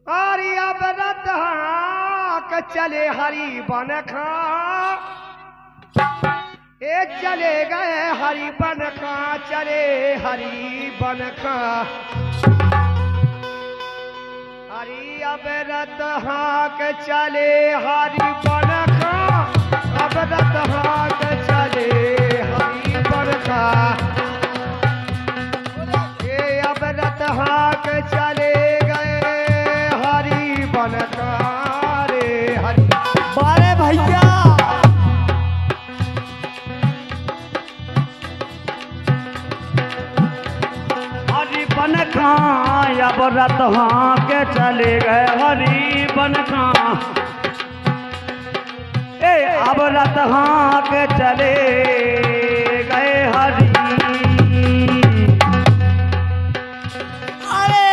आरिया बरत हाक चले हरि बन खा ए चले गए हरि बन खा चले हरि बन खा हरि अबरत हाक चले हरि बन खा अबरत हाक चले हरि बन खा ए अबरत हाक चले गए हरि बन खा रे हरि बारे भैया हरि बन खा अब रत हाँ के चले गए हरि बन खा ए अब रत हाँ के चले गए हरि अरे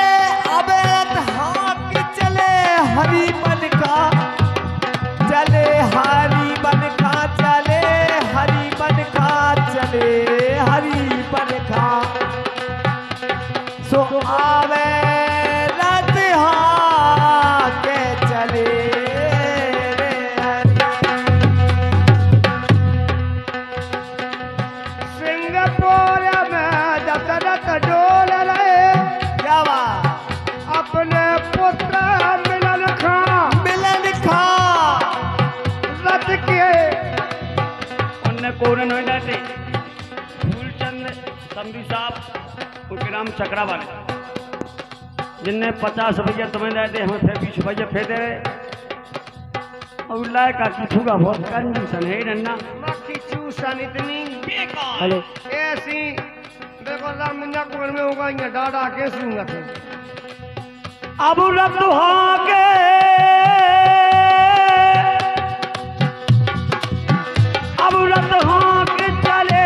अबे हाथ चले हरी बन का चले हरी बन का चले हरी बन का चले हरी बन का सो आवे रत हाथ के चले रे सिंगापुर में दशरथ डोल रहे क्या बा अपने पुत्र मिलन खा मिलन खा रथ के उनने कोरन हो जाते फूलचंद संधू साहब उनके नाम चक्रा वाले जिनने 50 रुपया तुम्हें देते हमें फिर 20 रुपया फिर दे रहे और लाए का किठूगा बहुत कंजूसन है नन्ना मक्खी चूसन इतनी हेलो ऐसी देखो रामिंदा कुंवर में होगा ये डाड़ा के सूंगा थे अब रब के अब रत के चले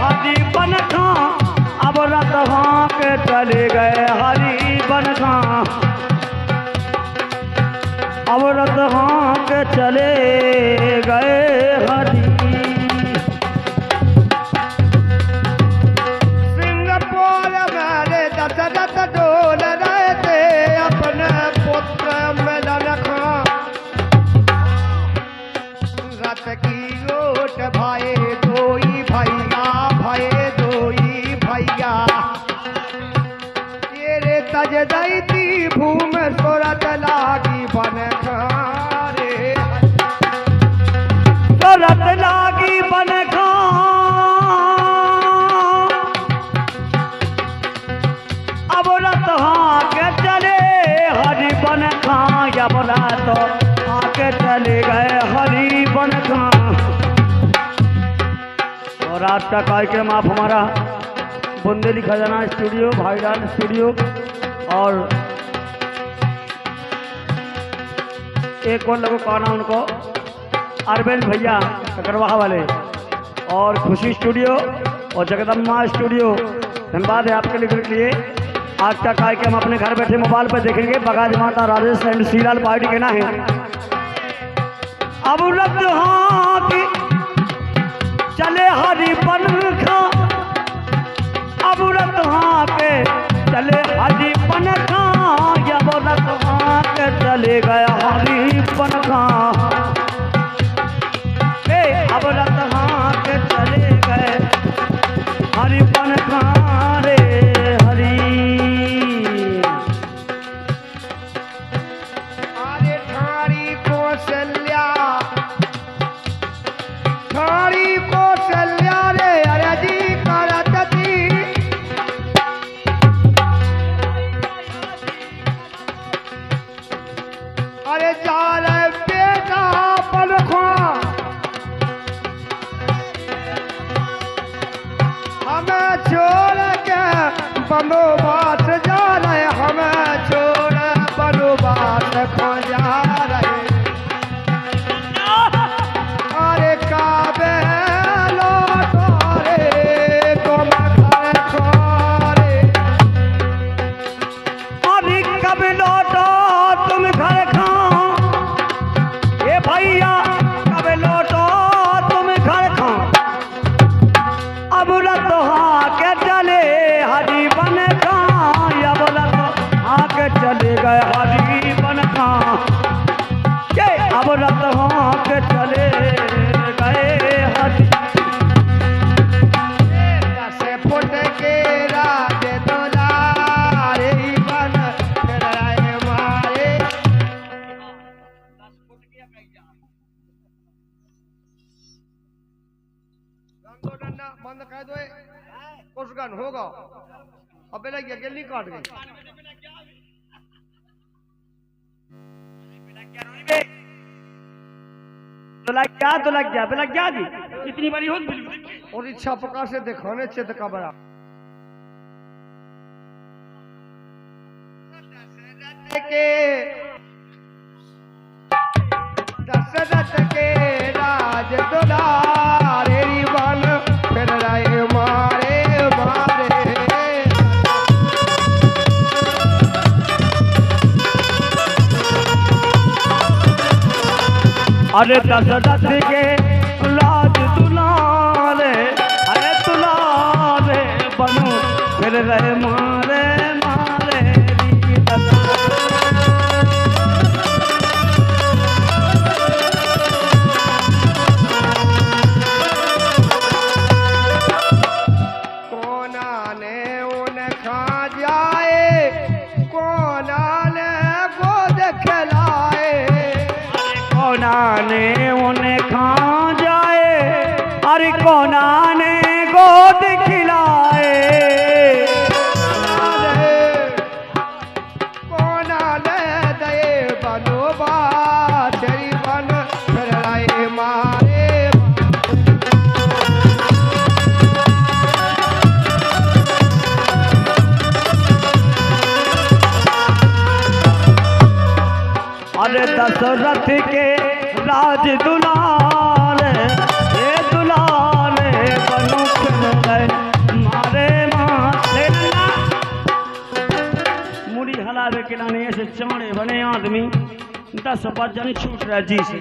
हरि बन खा अब रत के चले गए हरि बन खा अब रत के चले गए हरि सिंगापुर में दशरथ डोल रहे थे अपने पुत्र मिलन खा रथ की ओट भाए दोई भैया भये दोई भैया तेरे तज दैती भूम सोरत लागी बन खा रे रत लागी बन खा अब रत के चले हरि बन खा अब रत के चले गए हरि बन खा और आज का कार्यक्रम आप हमारा बुंदेली खजाना स्टूडियो भाईजान स्टूडियो और एक और लोगों का नाम उनको अरविंद भैया ककरवाहा वाले और खुशी स्टूडियो और जगदम्बा स्टूडियो धन्यवाद है आपके लिए। आज का कार्यक्रम अपने घर बैठे मोबाइल पर देखेंगे बगाज माता राजेश एंड श्रीलाल पार्टी के ना है अब रत हाँ की चले हरि बन खा अब रत हाँ के चले हरि बन खा अब रत हाँ के चले गए हरि बन खा अब रत के चले गए हरि बन खा रे हरि अरे ठाड़ी कौशल्या ठाड़ी कौशल्या रे अरे जी करत थी अरे जाल बेटा पलखो हमें छोड़ के बनोबास जा रहे हमें छोड़ बनोबास खो जा रहे अरे काबे लौटो रे तुम घर खोरे अभी कब लौटो तुम घर खा ए भैया कब लौटो तुम घर खा अब रत के चले हरि बन खा अब रत के चले गए हरी बन खा के अब रत हाँक चले गए हरी। से फुट के राज दुलारे बन फिर आए मारे। बंद कर दो उस गन होगा अबे लग गया गिल्ली काट गई। तो लग गया जी इतनी बड़ी हो और इच्छा प्रकाश से दिखाने चित का बड़ा के दशरथ के राज दुलारे बन फिर रहे मारे मारे। अरे दशरथ के राज दुलारे अरे दुलारे बनो फिर रहे मारे मारे। कोना ने उन खा जाए कोना ने गोद खिलाए। कोना ने उन्हें खा जाए अरे कोना ने गोद खिलाए। कोना ले दे बनो बादरी बन फिर आए मारे। अरे दशरथ के राज दुलारे ये दुलारे बनो फिर गए मारे मारे। मुड़ी हलावे के लाने ऐसे चाणे बने आदमी 10 बजन छूट रहा जी से।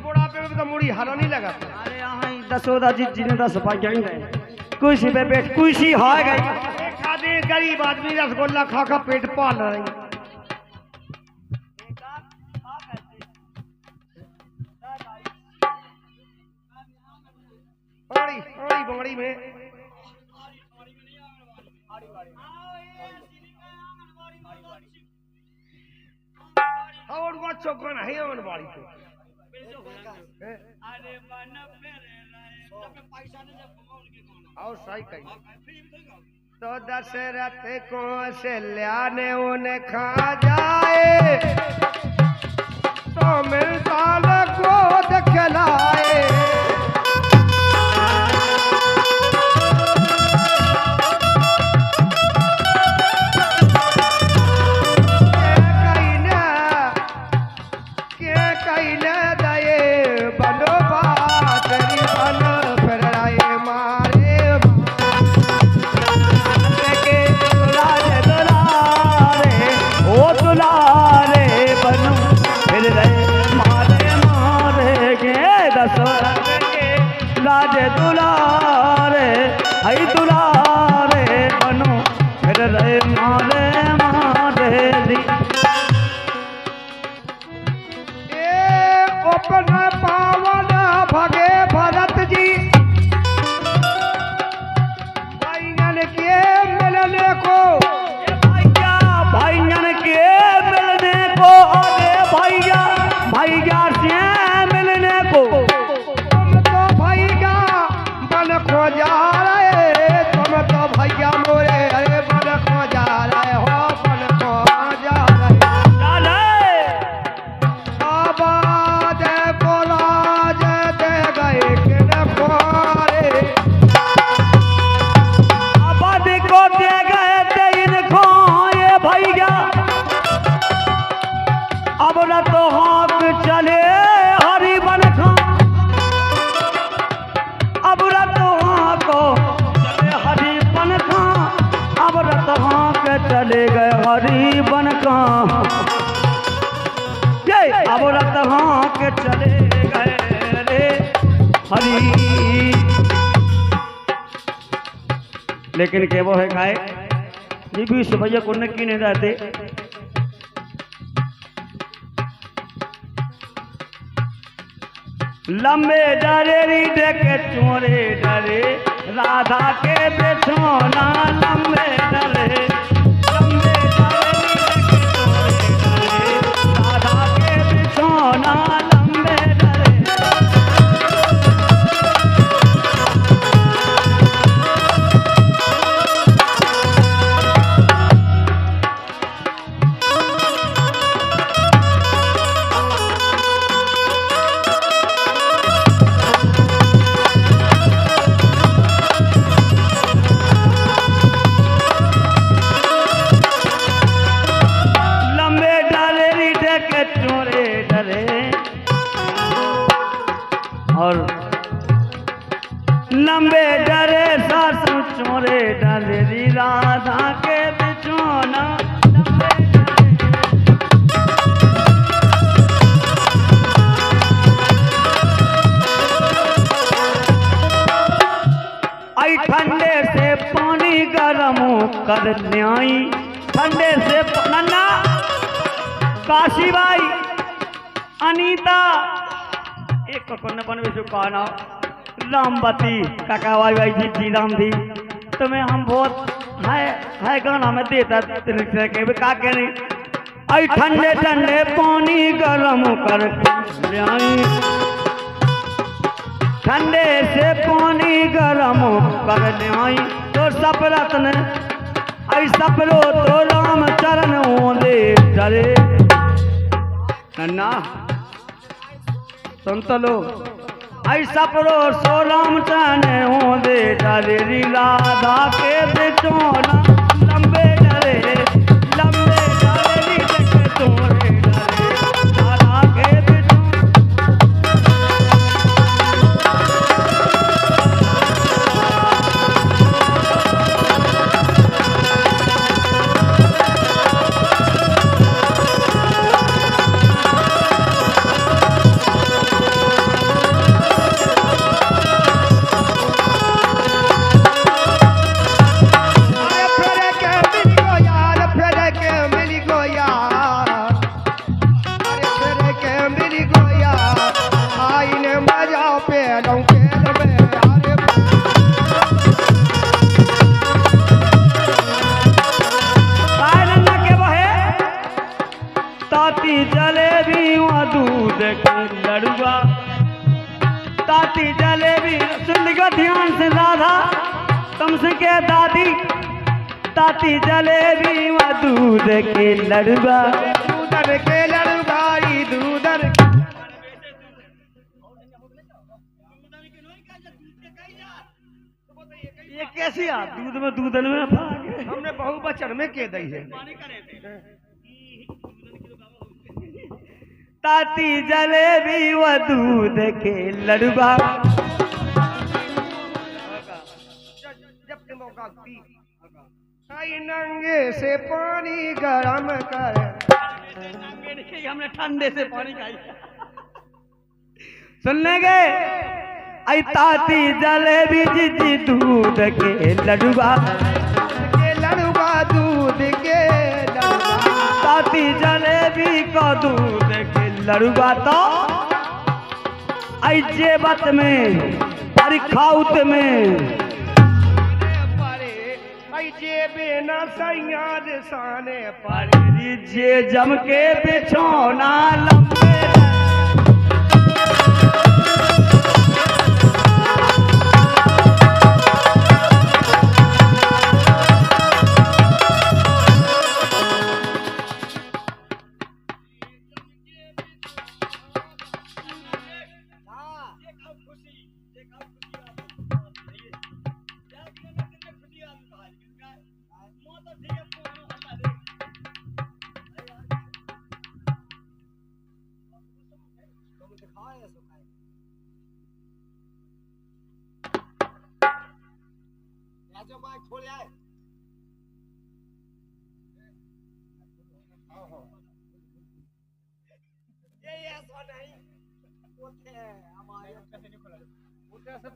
बुढ़ापे में तो मुड़ी हरा नहीं लगा। अरे यहाँ 10 जी जी ने 10 पाई गए कुर्सी पे बैठ कुर्सी हार गई। एक आदमी गरीब आदमी रसगुल्ला खा खा पेट पाल रही। बंगड़ी में और वो चौकन है आंगनबाड़ी पे। और सही कही तो दशरथ को शल्या ने उन्हें खा जाए तो मिलता गोद खिलाए। राज दुलारे हई दुलारे बनो फिर रहे मारे मारे। अपना पावन भगे भरत जी भाईजन के मिलने को भाईजन के मिलने को अरे भैया से मिलने को खो जा रहे तुम तो भैया मोरे अरे बन खो जा रहे हो बन खो जा रहे। आबाद को राज दे गए कि न खोरे। आबाद को दे गए थे इनको ये भैया अब न तो हाथ चले हरी बन खा। अब चले गए हरी बन का अब रत हाँ के चले गए रे हरी। लेकिन के वो है खाए जी 20 भैया को नक्की नहीं रहते लंबे डरेरी देखे चोरे डरे राधा के बिछोना लंबे डरे लंबे डरेरी देखे चोरे डरे राधा के बिछोना लंबे डरे। और लंबे डरे सासू चोरे डरे राधा के बिछोना लंबे आई ठंडे से पानी गरम कर न्याई ठंडे से नन्ना काशी बाई अनीता एक कौन बनवे से कहना रामवती काकाबाई भाई जी जी राम दी तुम्हें हम बहुत है गाना में देता के का करी आई ठंडे ठंडे पानी गरम कर ठंडे से पानी गरम कर आई तो सपरत ने आई सपरो तो राम चरण ओंदे डरे नन्ना सुन तो लो आई सपरो सो राम चरण ओंदे डरे राधा के बिछोना लंबे डरे लंबे डरे देखे तोरे डरे राधा के ताती जलेबी सुन लो ध्यान से राधा तुमसे के दादी ताती जलेबी व दूध के लड़ुआ दूधर के लड़ुआई दूधर ये कैसी आ दूध में दूधन में हमने बहुवचन में के दी है ताती जलेबी व दूध के लड़ुआ जब मौका आई नंगे से पानी गरम कर हमने ठंडे से पानी खाई सुनने गए आई ताती जलेबी जी दूध के लड़ुआ दूध के ताती जलेबी का दूध के लड़ुआ तो आई जेबत में अरे खाउत में जेबे न सैयाद साने पारी जे जम के बिछौना लंबे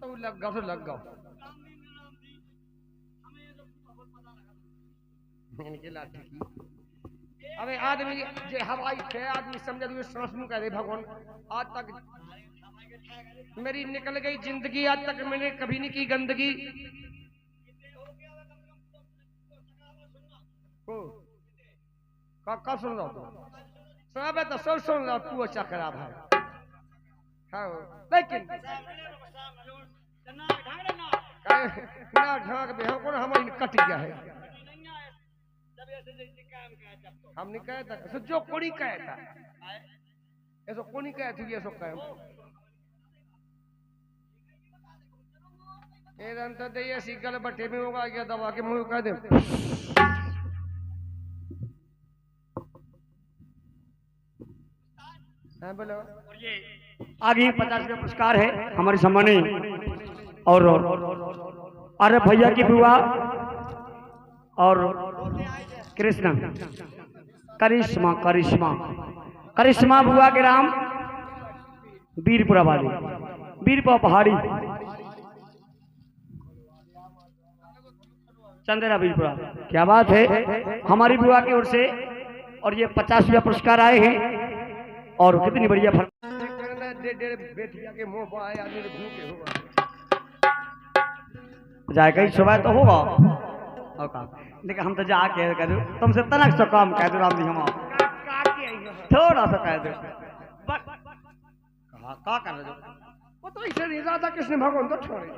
तो लग गो इनके लाठी की अबे आदमी जो हवाई थे आदमी समझ सांस मुँह कह दे भगवान आज तक मेरी निकल गई जिंदगी, आज तक मैंने कभी नहीं की गंदगी। का सुन रहा हूँ सब है तो सब सुन रहा, तू अच्छा खराब है। हाँ लेकिन ना ढाक बे कौन हमारी कट गया है। हम नहीं कहे था जो कोनी कहे था, ऐसा कोनी कहे थी, ऐसा कहे तो दे ऐसी गल बट्टे में होगा क्या दबा के मुंह कह दे। हाँ बोलो। आगे 50 रुपये पुरस्कार है हमारी सम्मानी और अरे भैया की बुआ और कृष्णा करिश्मा करिश्मा करिश्मा बुआ के नाम वीरपुरा वाली वीरपुरा पहाड़ी चंदेरा वीरपुरा। क्या बात है, हमारी बुआ की ओर से और ये 50 रुपया पुरस्कार आए हैं और कितनी बढ़िया बेटिया के मुंह पर आया मेरे भूखे होगा जाएगा ही सुबह तो होगा लेकिन हम तो जाके कह दो तुमसे तनक से काम कह दो राम जी, हम थोड़ा सा कह दो का कर दो वो तो ऐसे नहीं। राधा कृष्ण भगवान तो छोड़े,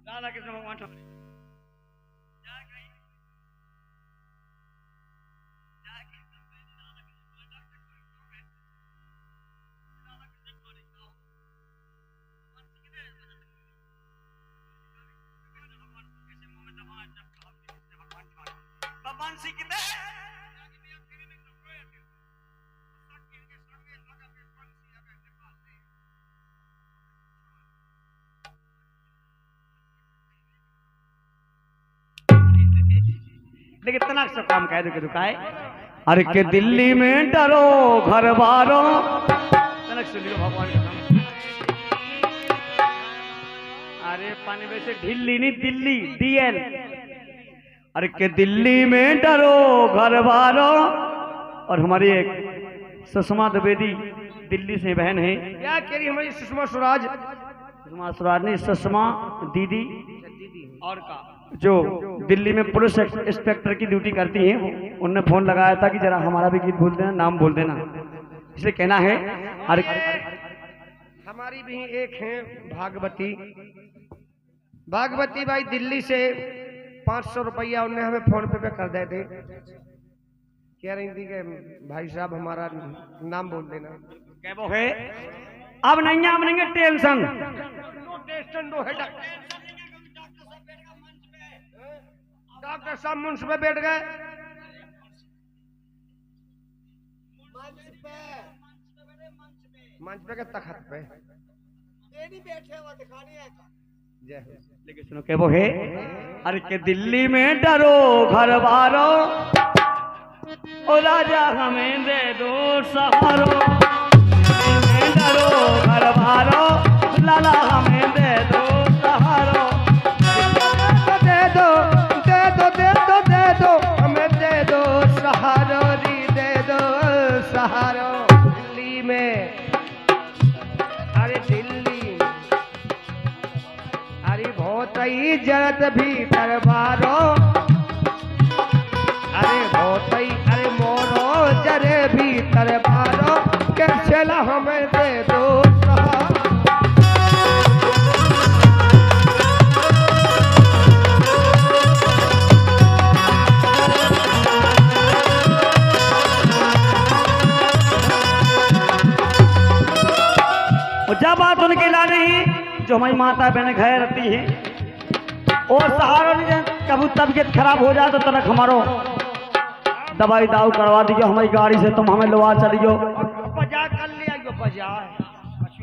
राधा कृष्ण भगवान छोड़े। लेकिन इतना सा काम कह दो कि दुकाए अरे के दिल्ली में डरो घर बारो तनक सुन लो भगवान का नाम। अरे पानी में से ढिल्ली नहीं दिल्ली DL। अरे के दिल्ली में डरो घर बारो और हमारी एक सुषमा द्विवेदी दिल्ली से बहन है। क्या कह रही हमारी सुषमा स्वराज? सुषमा स्वराज नहीं, सुषमा दीदी और का जो दिल्ली में पुलिस इंस्पेक्टर की ड्यूटी करती हैं, उनने फोन लगाया था कि जरा हमारा भी गीत बोल देना, नाम बोल देना, इसलिए कहना है। अरे हमारी भी एक है भागवती, भागवती भाई दिल्ली से 500 रुपया उनने हमें फोन पे कर दे थे। कह रही थी कि भाई साहब हमारा नाम बोल देना। क्या वो है अब नहीं है टेंशन नो है डॉक्टर साहब मंच पे बैठ गए, मंच पे के तखत पे बैठे हुआ दिखानी है। जय हो। लेकिन सुनो क्या वो है अरे के दिल्ली में डरो घर बारो ओ राजा हमें दे दो सहारो, डरो घर बारो लाला हमें दे दो सहारो, दे दो दे दो दे दो दे दो हमें दे दो सहारो री दे दो सहारो। दिल्ली में अरे दिल्ली अरे बहुत ही जरत भी दरबारो, अरे बहुत ही अरे मोरो जरे भी दरबारो के चला हमें दे दो सहारो। जब बात उनकी ला नहीं जो हमारी माता बहन घर रहती है और सहारा नहीं कभी तबीयत खराब हो जाए तो तनक हमारो दवाई दाऊ करवा दीजिए हमारी गाड़ी से, तुम हमें लवा चलियो बाजार कर ले आइयो बाजार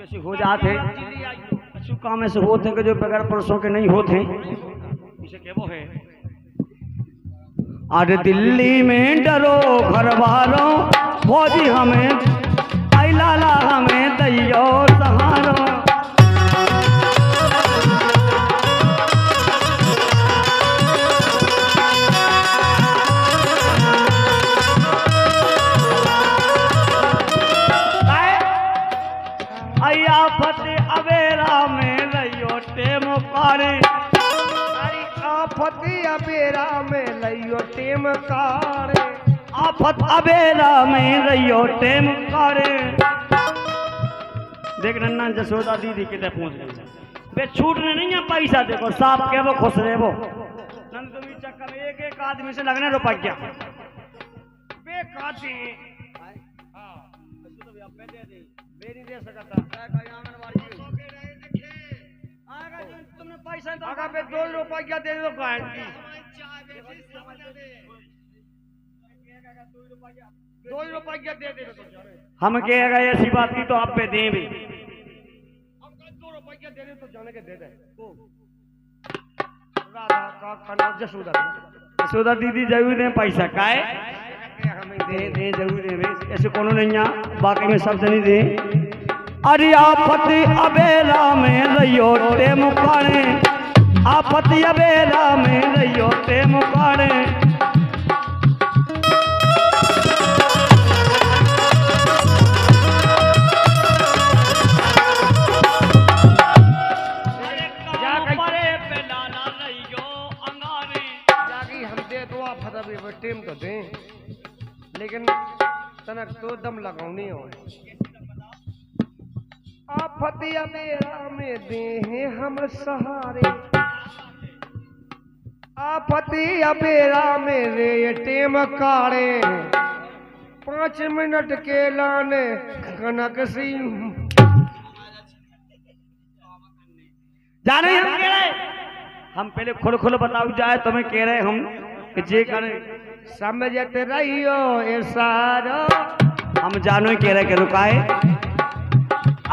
ऐसे हो जाते अच्छे काम ऐसे होते हैं कि जो बगैर पुरुषों के नहीं होते हैं। इसे क्या वो है अरे दिल्ली में डरो घर बारो फौजी हमें आई लाला हमें दैयो सहारो। आफती अबेरा में लइयो टेम कारे आफत अबेरा में रहियो टेम कारे। देख नन्ना जसोदा दीदी कितने पहुंच गई बे छूटने नहीं है पैसा देखो साफ के वो खुश रहे वो नंद तुम्हें चक्कर में एक आदमी से लगने रुपया बे काटे हां तो भी आप दे दे मेरी दे सकता आएगा तुमने पैसा आगा पे 2 रुपया दे दो गांधी 2 रुपया दे दे तो हम कहेगा ऐसी बात की तो आप पे दें भी हम 2 रुपया दे दे तो जाने के दे दे राधा का खाना जसोदा दीदी जरूर दें पैसा काहे हमें दे जरूर दे ऐसे कोनो नहीं है बाकी में सब जनी दे। अरे आफत अबेला में रहियो टे मुकाने आफत अबेला में रहियो टे मुकाने टेम तो दे लेकिन तनक तो दम लगाऊनी हो आफती अबेरा में दे हैं हम सहारे आफती अबेरा में रे टेम कारे 5 मिनट के लाने कनक सिंह जाने हम कह रहे हम पहले खुल बताओ जाए तुम्हें कह रहे हम कि जे करे समझते रहियो ए सारो हम जानो कह रहे के रुकाए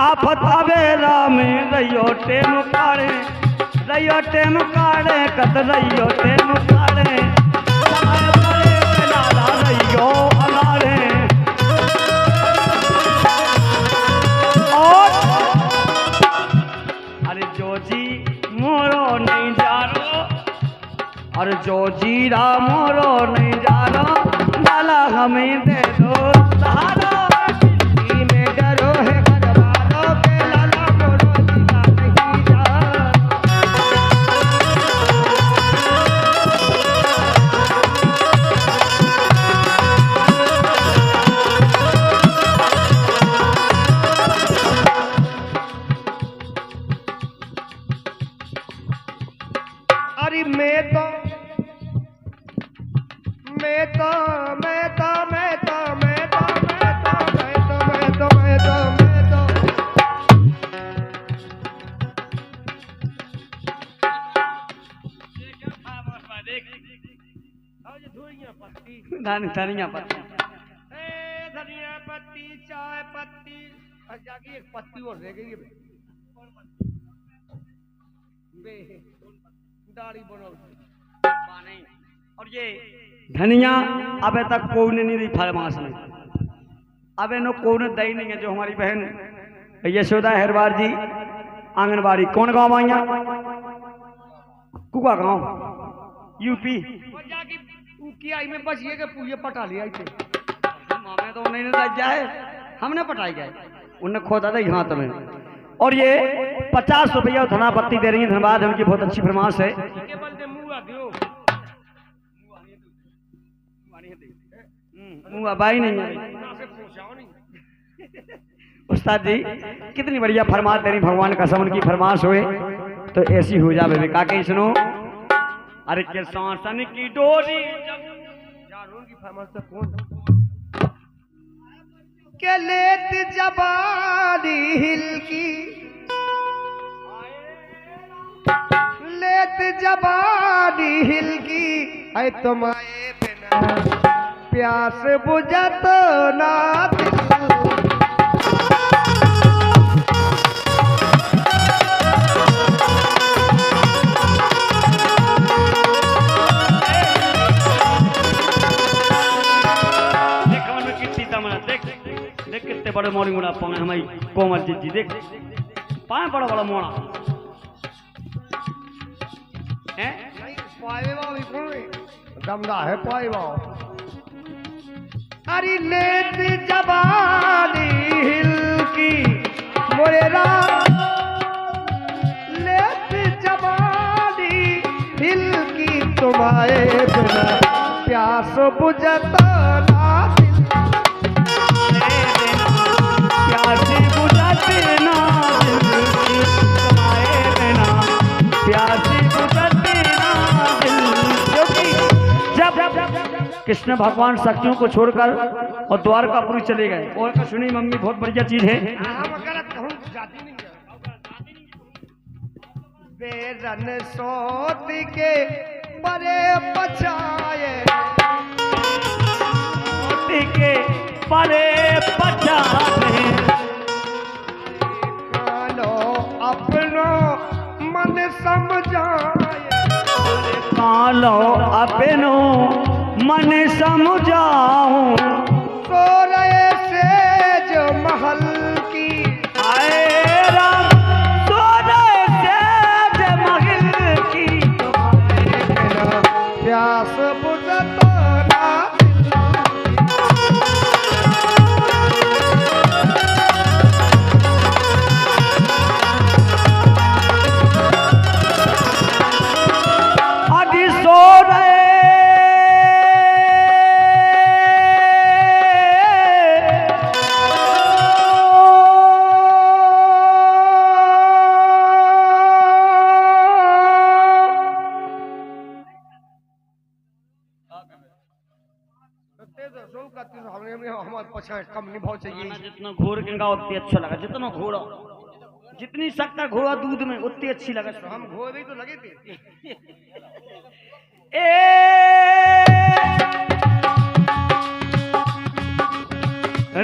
आफत अबेला में रहियो टेम कारे कत रहियो टेम कारे समय परे लाला रहियो अलारे और अरे जो जी मोरो नहीं जारो और जो जीरा मोरो नहीं जानो लाला हमें दे दो सहारा में डरो है घरवालों के लाला मोरो जीरा नहीं जा अरे धनिया पत्ती धनिया पत्ती चाय पत्ती जाके एक पत्ती और रह गई बे दाढ़ी बनाओ और ये धनिया अबे तक कोई ने नहीं दी फरमाश में अबे नो कोई ने दई नहीं है जो हमारी बहन यशोदा हेरवार जी आंगनबाड़ी कौन गांव आइया कुआ गांव यूपी की आई में बस ये के पूजे पटा लिया थे मामे तो नहीं ने जाए हमने पटाई गए उन्हें खोदा था यहाँ तुम्हें और ये 50 रुपया धना पत्ती दे रही है धन्यवाद उनकी बहुत अच्छी फरमाश है मुँह बाई नहीं है उस्ताद जी कितनी बढ़िया फरमाश दे रही भगवान का सब उनकी फरमाश हुए तो ऐसी हो जावे काके सुनो अरे के सांसन की डोरी की फरमाश तो कौन के लेत जबानी हिलकी लेत जबानी हिलकी ऐ तुम्हारे बिना प्यास बुझत ना दिल देख कितने बड़े मोड़ी मुड़ा पाए हमारी कोमल जी देख पाए बड़ा बड़ा मोड़ा हैं पाए वाली कौन दमदा है पाए वाला अरे लेत जबानी हिलकी मोरे राम लेत जबानी हिलकी तुम्हारे बिना प्यास बुझता ना दिल। प्यासी बुझाते ना दिल की, तुम्हारे बिना प्यासी बुझाते ना दिल। क्योंकि जब कृष्ण भगवान शक्तियों को छोड़कर और द्वारकापुरी चले गए, और का सुनी मम्मी बहुत बढ़िया चीज है। हम गलत कहूँ जाती नहीं है। बेरन सोत के परे पछाए, के परे पचाए, कालो अपनो मन समझाए। कालो अपनो मन समझाऊं, सो रहे सेज महल की आए राम सोने सेज महल की। बिना प्यास बुझता ना अभी सो रहे हमारे पछाड़ कम नहीं भाव चाहिए। जितना घोर के गाँव उतनी अच्छा लगा, जितना घोड़ा जितनी शक्ता घोड़ा दूध में उतनी अच्छी लगा। तो हम घोड़ी तो लगे थे। ए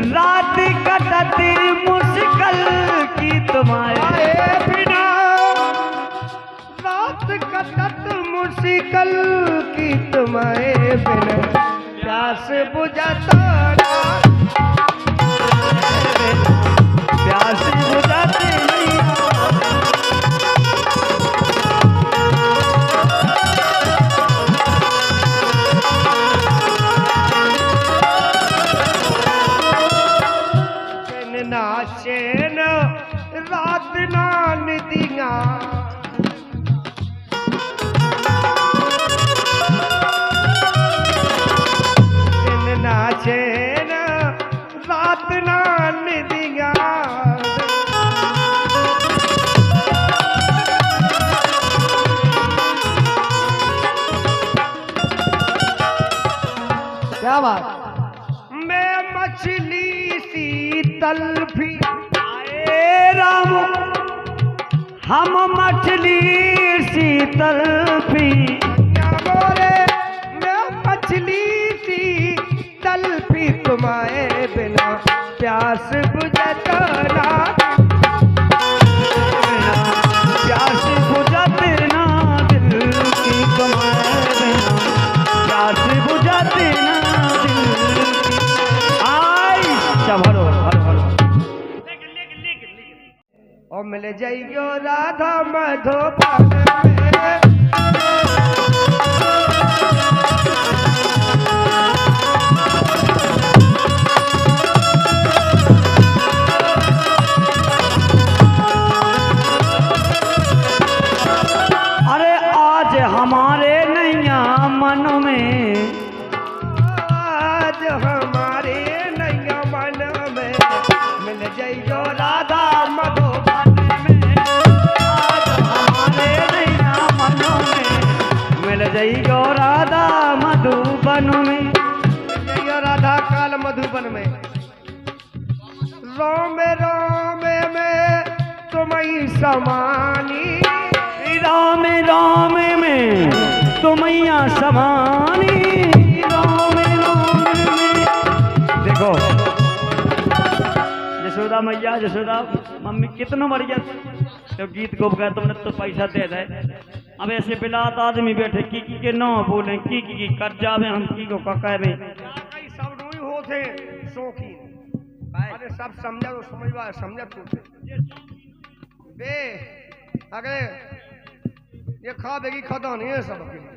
रात कटती मुश्किल की तुम्हारे बिना रात कटत मुश्किल की तुम्हारे बिना प्यास बुझता ना प्यास बुझाते नहीं। दिन ना चैन रात ना निदिया दिन ना चैन रात ना निदिया क्या बात। मैं मछली सी तलफी आए राम हम मछली शीतल पी, क्या बोले। मैं मछली सी तलफी तुम्हारे बिना प्यास बुझता ना प्यास बुझाते ना दिल की तुम्हारे बिना प्यास बुझाते ना दिल की। आई चलो हलो हलो और मिल जाइयो राधा मधुबन में। अरे आज हमारे नैया मन में, आज हमारे नैया मन में मिल जाइयो राधा मधुबन में। आज हमारे नैया मन में मिल जाइयो राधा मधुबन में। मिल जाइयो राधा काल मधुबन में। रोम रोम में तुम्हें समानी राम राम में तुमैया समानी, राम राम में। देखो यशोदा मैया यशोदा मम्मी कितना बढ़िया तो गीत को गया तुमने तो पैसा दे दे। अब ऐसे बिलात आदमी बैठे की के न बोले की कर जावे हम की को कहवे। सब रोई होते शौकीन। अरे सब समझा तो समझवा समझा तू बे अरे ये खा देगी खाता नहीं है सब के लिए।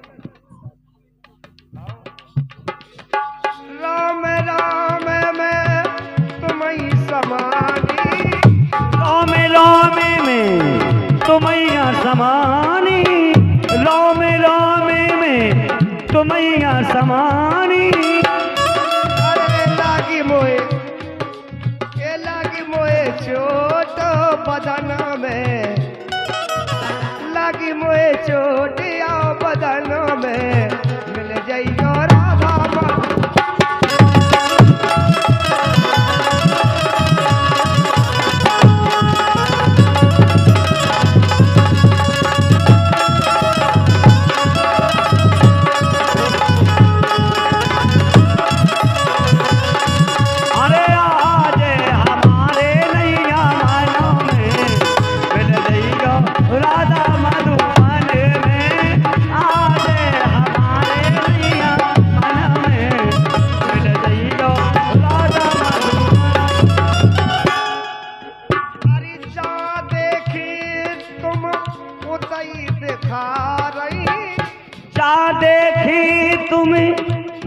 राम राम में तुम्हें समानी, राम राम में तुमैया समानी, राम राम में समानी। अरे लागी मोए चोट बदन में, लागी मोए चोट या बदन में, मिल जाइयो राधा माधु।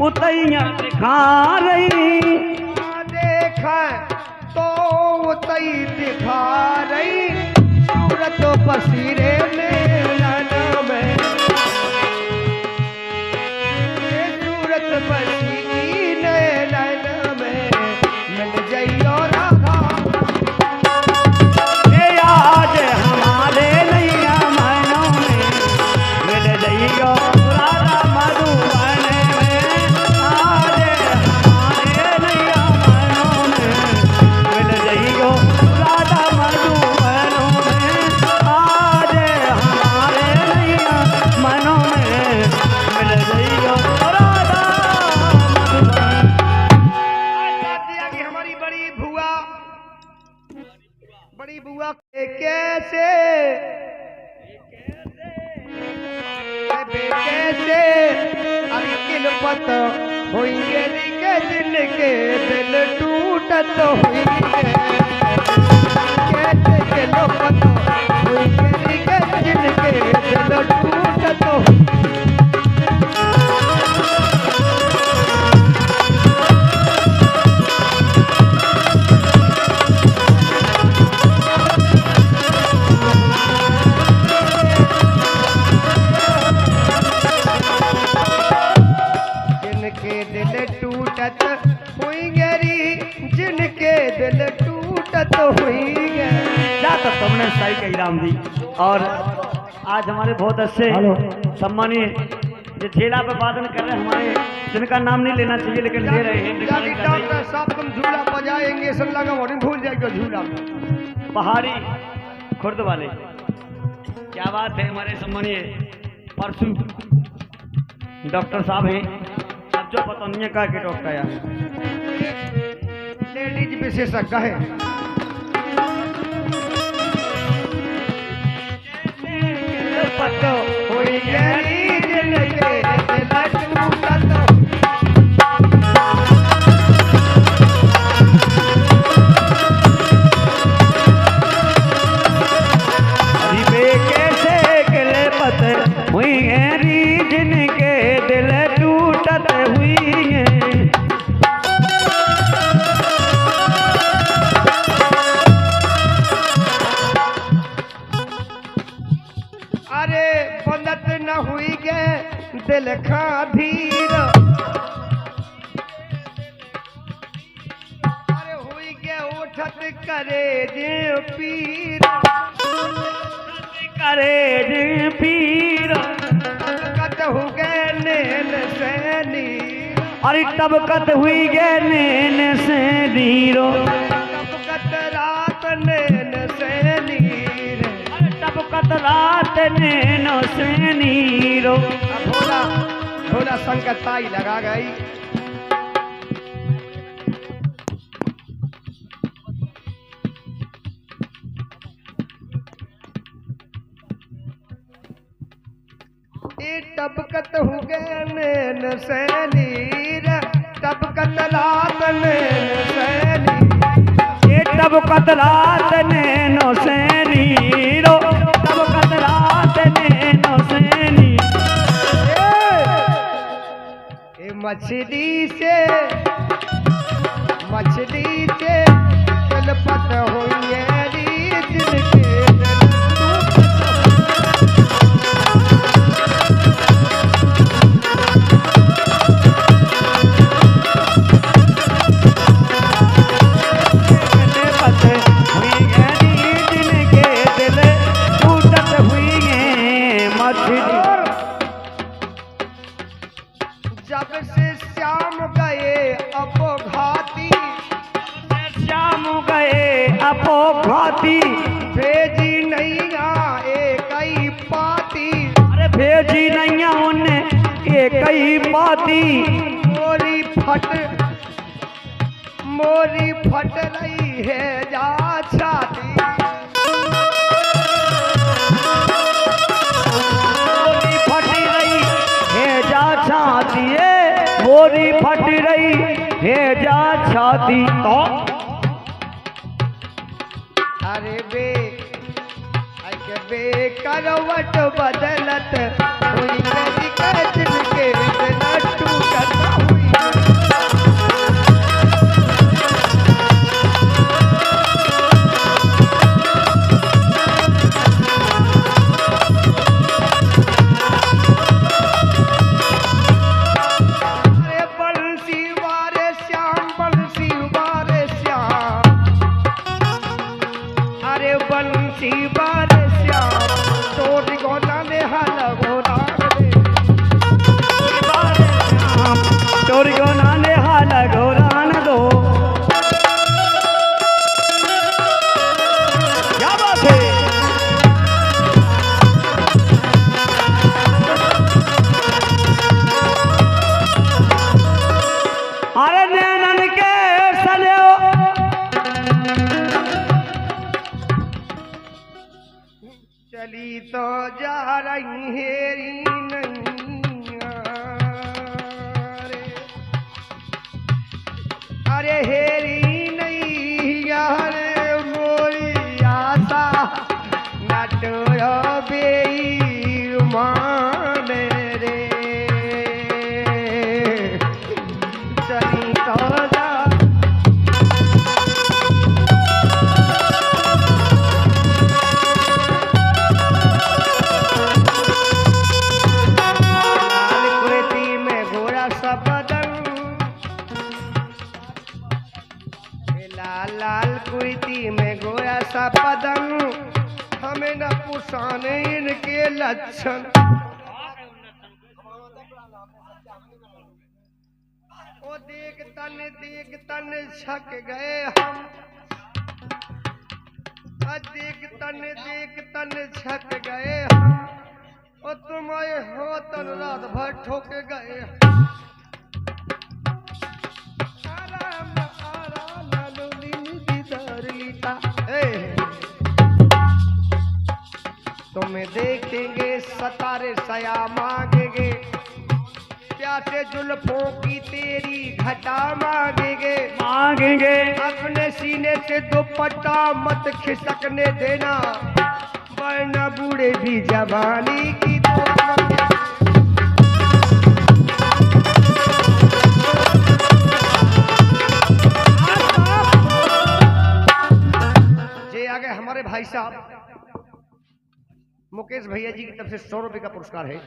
उतैया दिखा रही, देख तो उतई दिखा रही, सूरत पसीरे नैन में, सूरत पसीरे नैन में, मिल जाइयो राधा। ये आज हमारे नैया मनों में, मिल जाइयो राधा मधुबन में। बड़ी बुआ कैसे अभी किलपत होइए के दिल के दिल टूटत होइए, कैसे किलपत होइए के दिल के दिल टूटत होइए। जिनके दिल टूटत हुई क्या तो तुमने सही कही राम जी। और आज हमारे बहुत अच्छे सम्मानीय जो ठेला पे वादन कर रहे हैं, हमारे जिनका नाम नहीं लेना चाहिए लेकिन ले रहे हैं। डॉक्टर साहब तुम झूला बजाएंगे सब लगा और भूल जाएगा झूला। पहाड़ी खुर्द वाले, क्या बात है। हमारे सम्मानीय परसों डॉक्टर साहब हैं, अब जो पता नहीं है क्या के डॉक्टर यार लेडीज विशेषज्ञ है। पतो हुई गरी दिल के दिल टूटत। अरे कैसे गिले पते हुई गरी जिनके दिल टूटत हुई है। अरे बंदत न हुई गे दिल खा धीर, अरे हुई गे उठत करे जे पीर, करे जे पीर। कत हो गए नैन से नीर, अरे तब कत हुई गे नैन से नीरो, तब कत रात नैन से नीर, तब कत रात नैन से नीरो। भोला भोला संकट ताई लगा गई। टबकत हो गए नैन से नीर, टबकत रात नैन से नीर, ये टबकत रात नैन से नीरो, टबकत रात नैन से नीरो। मछली से तिलपत होइए जिनके दिल आपो खाती। भेजी नैया एक ही पाती, अरे भेजी नैया उन्ने एक ही पाती। मोरी फट रही है जा छाती। मोरी फट रही है जा छाती, मोरी फट रही है जा छाती। तो अरे बे करवट बदलत हुई कदी कदिन के इतना टूटत हुई। अरे बंसी वारे श्याम, बंसी वारे श्याम, अरे बंसी वारे श्याम, तोरी गोना ने हल गोरा रे। चोरी को नाने हाल घोरान दो। क्या बात है। अरे नैनन के सलियो चली तो जा रही हेरी नैया रे। अरे हेरी नैया रे मोरी आशा नटो बेईमान रे। चली तो जा लाल कुर्ती में गोरा सा बदन, लाल लाल कुर्ती में गोरा सा बदन, हमें न पुराने इनके लक्षण। ओ देख तन छक गए हम, देख तन छक गए हम। और तुम आए हो तन रात भर ठोक गए। आराम लालू लीली दीदार लीता। तुम्हें देखेंगे सतारे सया मांगेंगे, प्यासे जुल्फों की तेरी घटा मांगेंगे। मांगेंगे अपने सीने से दुपट्टा मत खिसकने देना, वरना बूढ़े भी जवानी की दुआ मांगे। जे आगे हमारे भाई साहब मुकेश भैया जी की तरफ से 100 रुपए का पुरस्कार है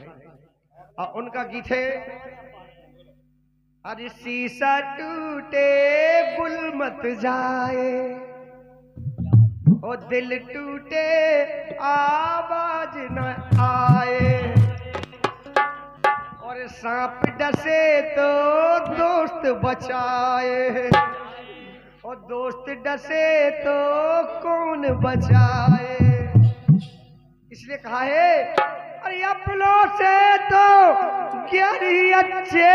और उनका गीत है अरे शीशा टूटे बुल मत जाए, ओ दिल टूटे आवाज न आए, और सांप डसे तो दोस्त बचाए, और दोस्त डसे तो कौन बचाए। इसलिए कहा है अरे अपनों से तो ज्ञान ही अच्छे,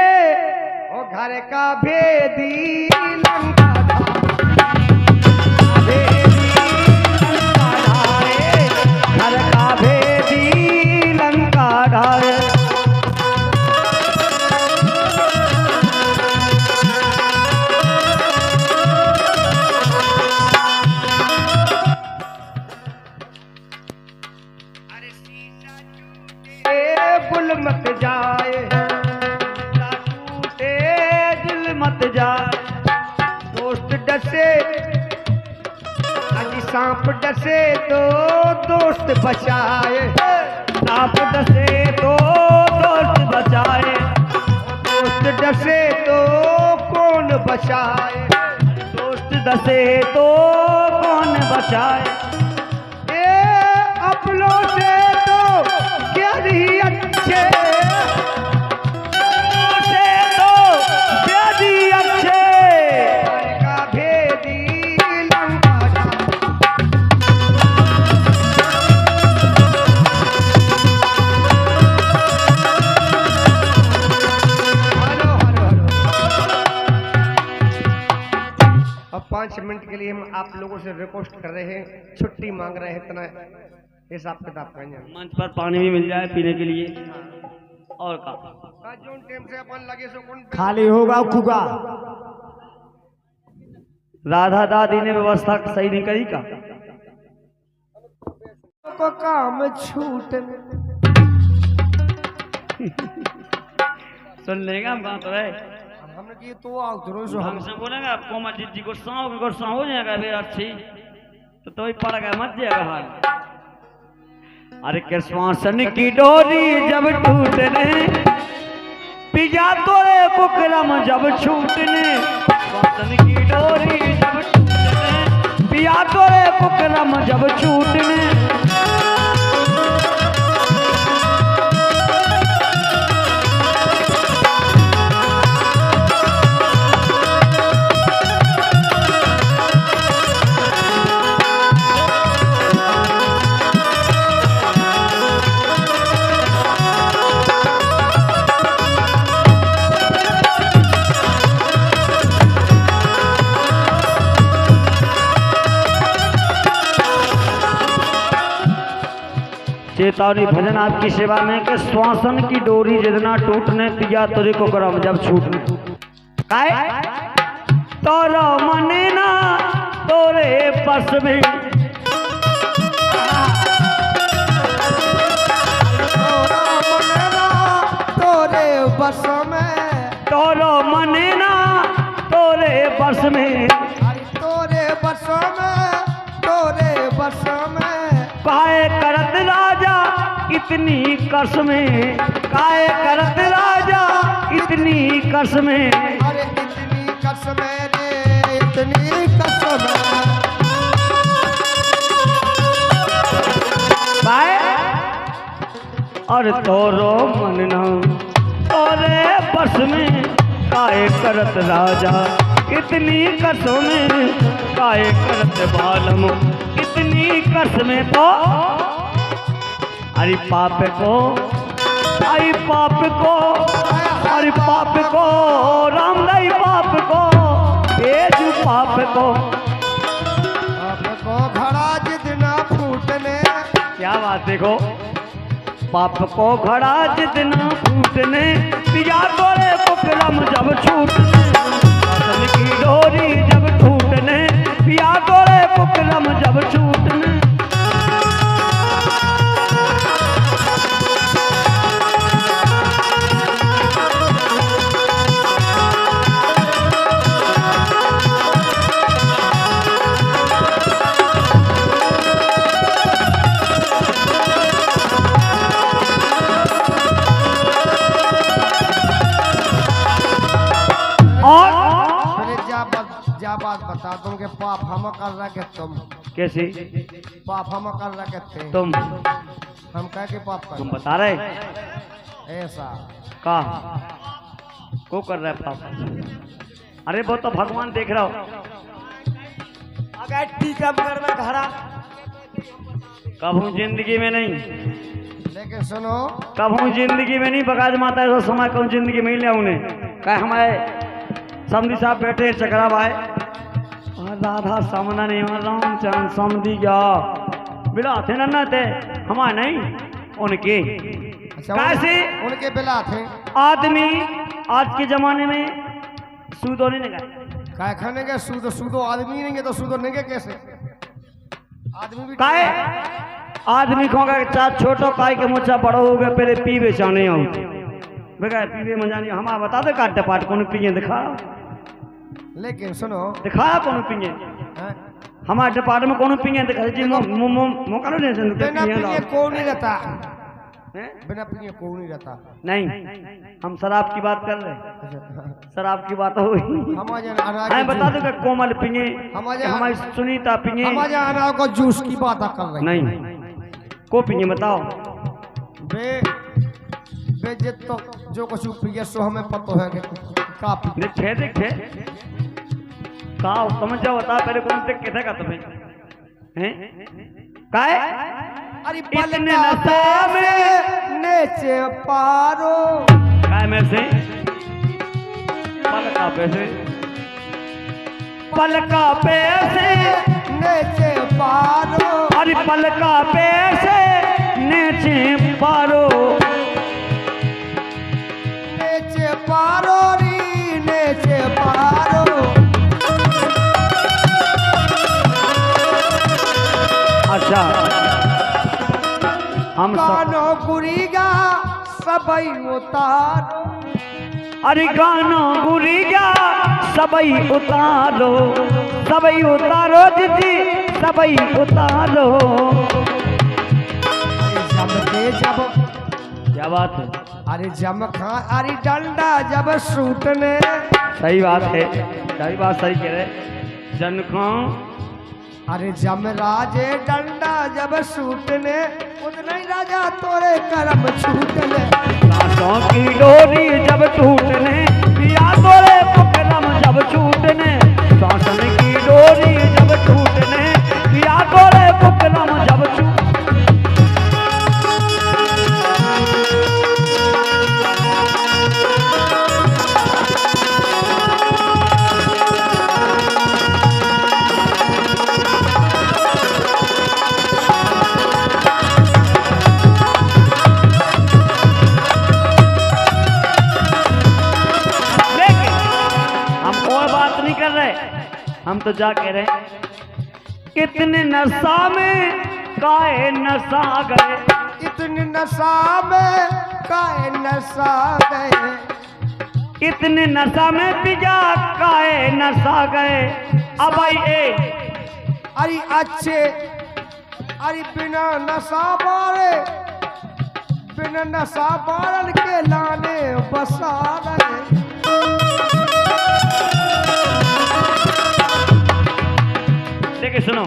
ओ घर का भेदी लंका घर का भेदी लंका ढाए। बुल मत जाए, टूटे दिल मत जाए, दोस्त डसे अजी सांप डसे तो दोस्त बचाए, सांप डसे तो दोस्त बचाए, दोस्त डसे तो कौन बचाए, दोस्त डसे तो कौन बचाए। अपनों से तो ज्ञान ही अच्छे, से तो व्याधि अच्छे, घर का भेदी लंका ढाए। अब 5 मिनट के लिए हम आप लोगों से रिक्वेस्ट कर रहे हैं, छुट्टी मांग रहे हैं, इतना हिसाब किताब करेंगे। मंच पर पानी भी मिल जाए पीने के लिए और का जो टाइम से अपन लगे सो कौन खाली होगा खुगा। राधा दादी ने व्यवस्था सही नहीं करी का को काम छूट सुन लेगा हम बात रहे हमने की तो आओ जरूर जो हम हमसे बोलेंगे आपको मस्जिद जी गुस्सा हो जाएगा बे अच्छी तो ही पड़ गया मत जाएगा हाल। अरे के श्वासन की डोरी जब टूटने पिजा तोरे कुकरम जब छूटने श्वासन की डोरी जब टूटने पिया तोरे कुकरम जब छूटने चेतावनी भजन आपकी सेवा में कि श्वासन की डोरी जितना टूटने पिया तुझे को करम जब छूटने काय तोरो मने ना तोरे बस में तोरे बस में तोरो मने ना तोरे बस में तोरे बस में तोरे बस में काहे करत राजा इतनी कसमें काहे करत राजा इतनी कसमें अरे इतनी कसमें रे इतनी कसमें काहे और तोरो मन ना तोरे बस में काहे करत राजा इतनी कसमें काहे करत बालम इतनी कसमें तो अरे पाप को अरे पाप को अरे पाप को राम दाई पाप को ये जो पाप को आपको घड़ा जितना फूटने क्या बात देखो पाप को घड़ा जितना फूटने पिया तोरे कुकरम जब छूटने श्वासन की डोरी जब टूटने पिया तोरे कुकरम जब छूटने क्या बात बता दूं कि पाप हम कर रखे तुम कैसे पाप हम कर रखे थे तुम हम कह के पाप कर तुम बता रहे ऐसा का को कर रहा है पाप अरे वो तो भगवान देख रहा हो अगर ठीक है करना घरा कभू जिंदगी में नहीं लेकिन सुनो कभू जिंदगी में नहीं बगाज माता ऐसा समय कौन जिंदगी में ही लिया उन्हें कहे हमारे समधी साहब बैठे चकरा भाई राधा सामना नहीं रामचंद्र समधी गया बिला थे ना थे हमारे नहीं उनके अच्छा कैसे उनके बिला थे आदमी आज के जमाने में सूदो नहीं लगा काय खाने के सूदो आदमी नहीं है तो सूदो नहीं कैसे आदमी भी काय आदमी खोगा चार छोटो काय के मुच्छा बड़ो हो गए पहले पीवे चाने आओ बेगा पीवे में जानी हमारा बता दे काट पाट कौन पिए दिखा लेकिन सुनो दिखाया कौन पिए हैं? हमारे डिपार्टमेंट में कौन पिए दिखा जी मौका नहीं दे बिना पिए कौन नहीं रहता हैं? बिना पिए कौन नहीं रहता नहीं हम शराब की बात कर रहे शराब की बात हुई हमारे मैं बता दूं कि कोमल पिए हमारे हमारी सुनीता पिए हमारे अनार को जूस की बात कर रहे नहीं को पिए बताओ बे बे जित तो जो कुछ पिए सो हमें पता है कि काफी देखे का समझ जाओ बता पहले कौन से कैसे का तुम्हें हैं काय अरे इतने नशा में नेचे पारो काय में से पल का पैसे पलका पे से नीचे पारो अरे पलका पे से नीचे पारो नीचे पारो री नीचे पारो अच्छा हम कानो गुरीगा सबई उतारो अरे गाना गुरी गया सबई उतारो दीदी सबई उतारो जम के जब क्या बात है अरे जम खा अरे डंडा जब सूटने सही बात है सही बात सही कह रहे जन को अरे जम राजे डंडा जब सूटने उतना ही राजा तोरे करम छूटने सांसों की डोरी जब टूटने पिया तोरे पुकरम जब छूटने सांसों की डोरी जब टूटने पिया तोरे पुकरम जब हम तो जा कह रहे हैं इतने नशा में काहे नशा गए इतनी नशा में काहे नशा गए इतने नशा में पिजा काहे नशा गए अब आई ए अरे अच्छे अरे बिना नशा मारे बिना नशा मारन के लाने बसा रहे देखिए सुनो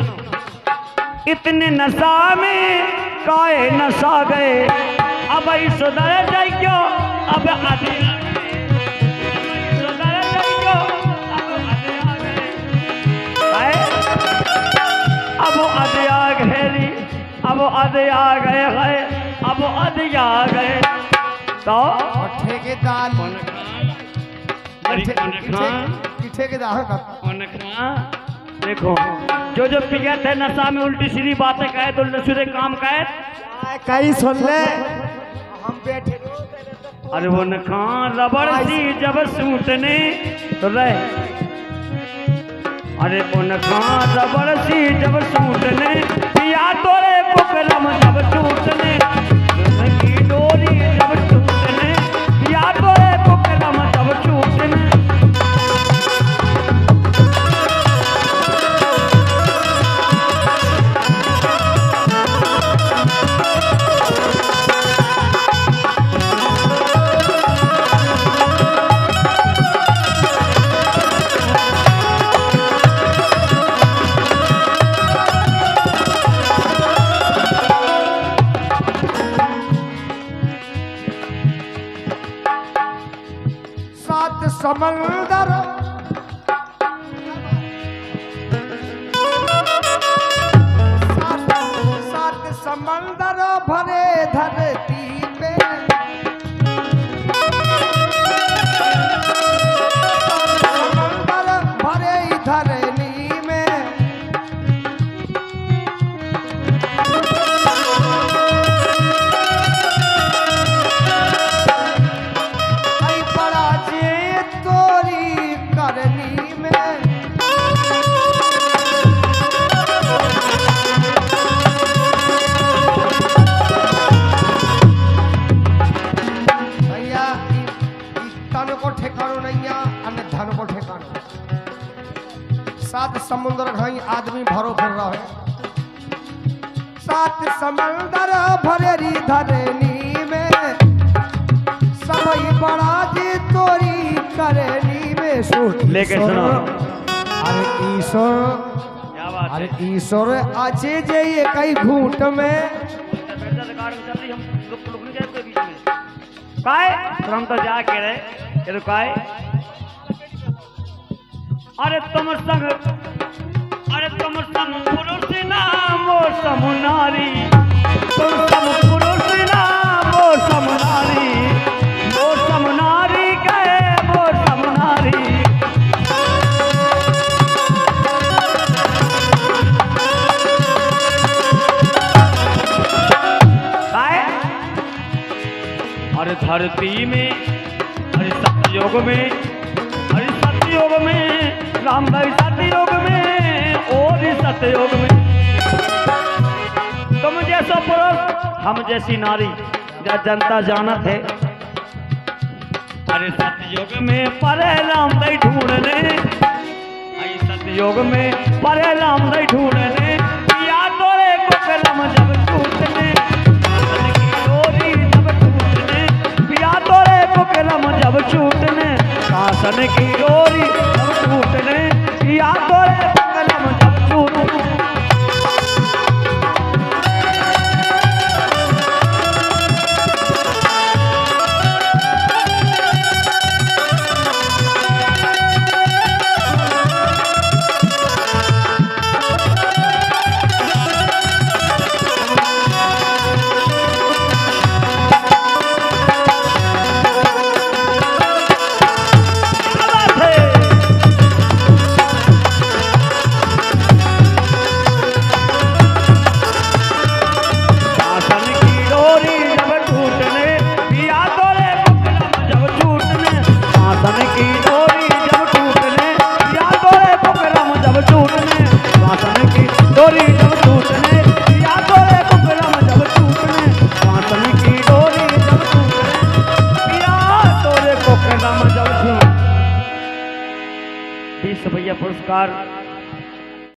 इतने नशा में काहे नशा गए अब आई सुधर जाए क्यों अब आधे सुधर जाए क्यों अब आधे आ गए अब आधे आ गए अब आधे आ गए है अब आधे आ गए तो और ठेकेदार ठेकेदार देखो जो पिया थे नशा में उल्टी सीधी बातें कहे तो लसुरे काम कहे कई सुन ले हम बैठे अरे वो नखा रबड़ सी जब सूटने तो रहे अरे वो नखा रबड़ सी जब सूटने पिया तोरे पुकरम जब टूटने की डोरी जब टूटने पिया तोरे पुकरम जब टूटने समंदर सात समंदर भरे धरती पे समंदर भरे धरनी में आई बड़ा जे तोरी करनी में भैया तन को ठिकानो नहीं अन्य धन को ठिकानो सात समुद्र घई आदमी भरो फिर रहा है सात समंदर भरे धरनी में सबई बड़ा जी तोरी करनी में सोच लेके सुनो अरे ईश्वर क्या बात अरे ईश्वर अच्छे जे ये कई घूट में काय हम तो जा के रहे ये तो काय अरे तुम संग पुरुष नाम वो समुनारी तुम सम पुरुष नाम वो समुनारी गए वो समुनारी धरती में, अरे सतयुग में, अरे सतयुग में, राम भाई सतयुग में और सतयुग में। तुम जैसा पुरुष, हम जैसी नारी, या जनता जानत है। अरे सतयुग में परे राम भाई ढूंढने, अरे सतयुग में परे राम भाई ढूंढने, या तोरे को कलम जब टूटने, कलम जब छूटने, शासन की डोरी जब टूटने, या तोरे कलम जब छूटने। पुरस्कार